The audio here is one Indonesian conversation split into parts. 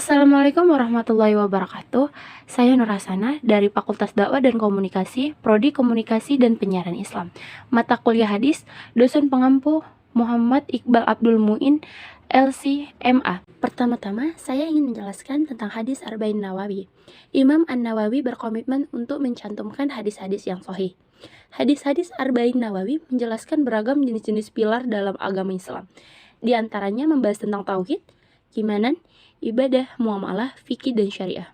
Assalamualaikum warahmatullahi wabarakatuh. Saya Nur Hasana dari Fakultas Dakwah dan Komunikasi, Prodi Komunikasi dan Penyiaran Islam. Mata kuliah hadis, dosen pengampu Muhammad Iqbal Abdul Muin, LC.MA. Pertama-tama, saya ingin menjelaskan tentang hadis Arba'in Nawawi. Imam An-Nawawi berkomitmen untuk mencantumkan hadis-hadis yang sahih. Hadis-hadis Arba'in Nawawi menjelaskan beragam jenis-jenis pilar dalam agama Islam. Di antaranya membahas tentang tauhid, keimanan, ibadah, muamalah, fikih, dan syariah.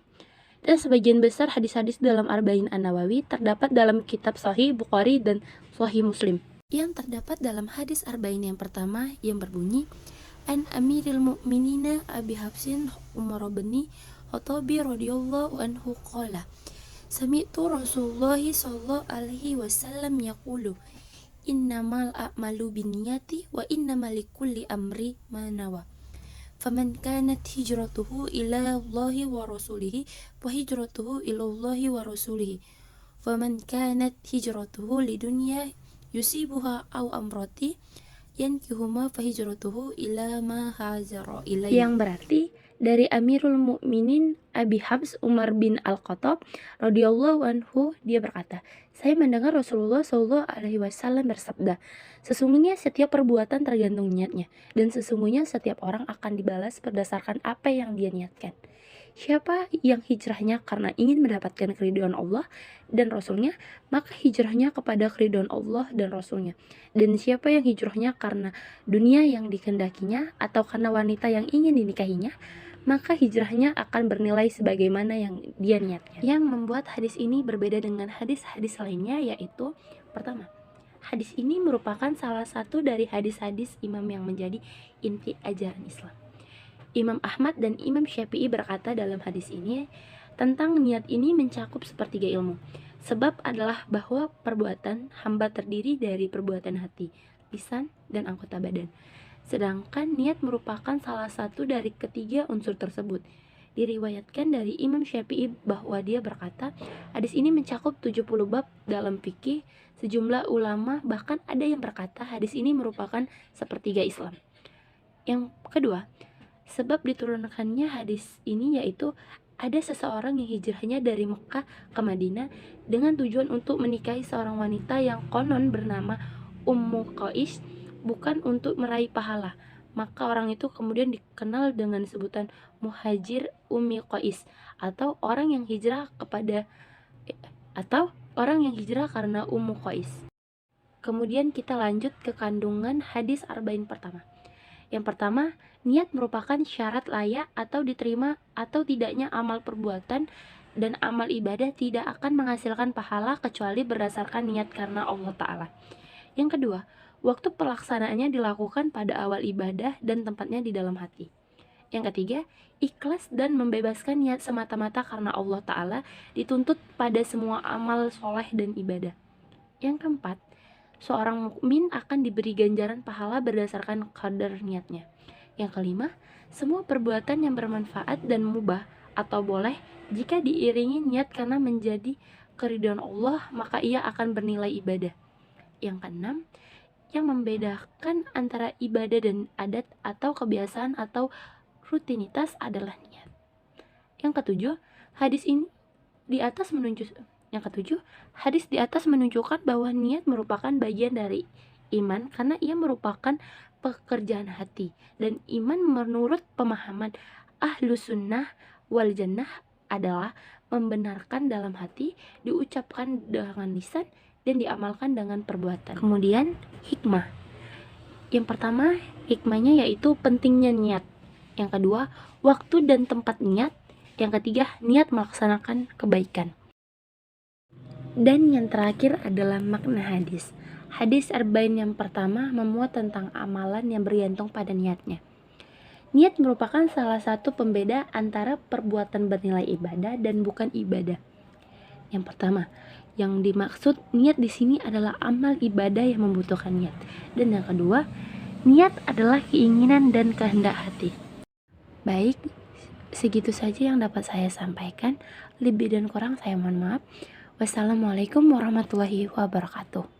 Dan sebagian besar hadis-hadis dalam Arba'in An-Nawawi terdapat dalam kitab Sahih Bukhari dan Sahih Muslim. Yang terdapat dalam hadis Arba'in yang pertama yang berbunyi, An Amiril Mu'minina Abi Hafsin Umar bin Khattabi radhiyallahu anhu qala, Sami'tu Rasulullah sallallahu alaihi wasallam yaqulu, Innamal a'malu binniyati wa innamal likulli amri ma nawa. Faman kanat hijratuhu ila Allahi wa rasulihi wa hijratuhu ila Allahi wa rasulihi. Faman kanat hijratuhu lidunya yusibuha aw amrati yankihuma fa hijratuhu ila ma hajara ilaihi. Yang berarti dari Amirul Mukminin Abi Hafs Umar bin Al-Khattab radhiyallahu anhu, dia berkata, saya mendengar Rasulullah sallallahu alaihi wasallam bersabda, sesungguhnya setiap perbuatan tergantung niatnya, dan sesungguhnya setiap orang akan dibalas berdasarkan apa yang dia niatkan. Siapa yang hijrahnya karena ingin mendapatkan keridhaan Allah dan Rasulnya, maka hijrahnya kepada keridhaan Allah dan Rasulnya. Dan siapa yang hijrahnya karena dunia yang dikehendakinya atau karena wanita yang ingin dinikahinya, maka hijrahnya akan bernilai sebagaimana yang dia niatkan. Yang membuat hadis ini berbeda dengan hadis-hadis lainnya yaitu, pertama, hadis ini merupakan salah satu dari hadis-hadis imam yang menjadi inti ajaran Islam. Imam Ahmad dan Imam Syafi'i berkata dalam hadis ini, tentang niat ini mencakup sepertiga ilmu. Sebab adalah bahwa perbuatan hamba terdiri dari perbuatan hati, lisan, dan anggota badan. Sedangkan niat merupakan salah satu dari ketiga unsur tersebut. Diriwayatkan dari Imam Syafi'i bahwa dia berkata, hadis ini mencakup 70 bab dalam fikih. Sejumlah ulama bahkan ada yang berkata hadis ini merupakan sepertiga Islam. Yang kedua, sebab diturunkannya hadis ini yaitu ada seseorang yang hijrahnya dari Mekah ke Madinah dengan tujuan untuk menikahi seorang wanita yang konon bernama Ummu Qais, bukan untuk meraih pahala. Maka orang itu kemudian dikenal dengan sebutan Muhajir Ummi Qais, atau orang yang hijrah karena Ummu Qais. Kemudian kita lanjut ke kandungan hadis Arba'in pertama. Yang pertama, niat merupakan syarat layak atau diterima atau tidaknya amal perbuatan, dan amal ibadah tidak akan menghasilkan pahala kecuali berdasarkan niat karena Allah Ta'ala. Yang kedua, waktu pelaksanaannya dilakukan pada awal ibadah dan tempatnya di dalam hati. Yang ketiga, ikhlas dan membebaskan niat semata-mata karena Allah Ta'ala dituntut pada semua amal soleh dan ibadah. Yang keempat, seorang mukmin akan diberi ganjaran pahala berdasarkan kadar niatnya. Yang kelima, semua perbuatan yang bermanfaat dan mubah atau boleh jika diiringi niat karena menjadi keridhaan Allah, maka ia akan bernilai ibadah. Yang keenam, yang membedakan antara ibadah dan adat atau kebiasaan atau rutinitas adalah niat. Yang ketujuh, hadis di atas menunjukkan bahwa niat merupakan bagian dari iman karena ia merupakan pekerjaan hati, dan iman menurut pemahaman Ahlus Sunnah wal Jannah adalah membenarkan dalam hati, diucapkan dengan lisan, dan diamalkan dengan perbuatan. Kemudian hikmah. Yang pertama, hikmahnya yaitu pentingnya niat. Yang kedua, waktu dan tempat niat. Yang ketiga, niat melaksanakan kebaikan. Dan yang terakhir adalah makna hadis. Hadis Arba'in yang pertama memuat tentang amalan yang bergantung pada niatnya. Niat merupakan salah satu pembeda antara perbuatan bernilai ibadah dan bukan ibadah. Yang pertama, yang dimaksud niat di sini adalah amal ibadah yang membutuhkan niat. Dan yang kedua, niat adalah keinginan dan kehendak hati. Baik, segitu saja yang dapat saya sampaikan. Lebih dan kurang saya mohon maaf. Wassalamualaikum warahmatullahi wabarakatuh.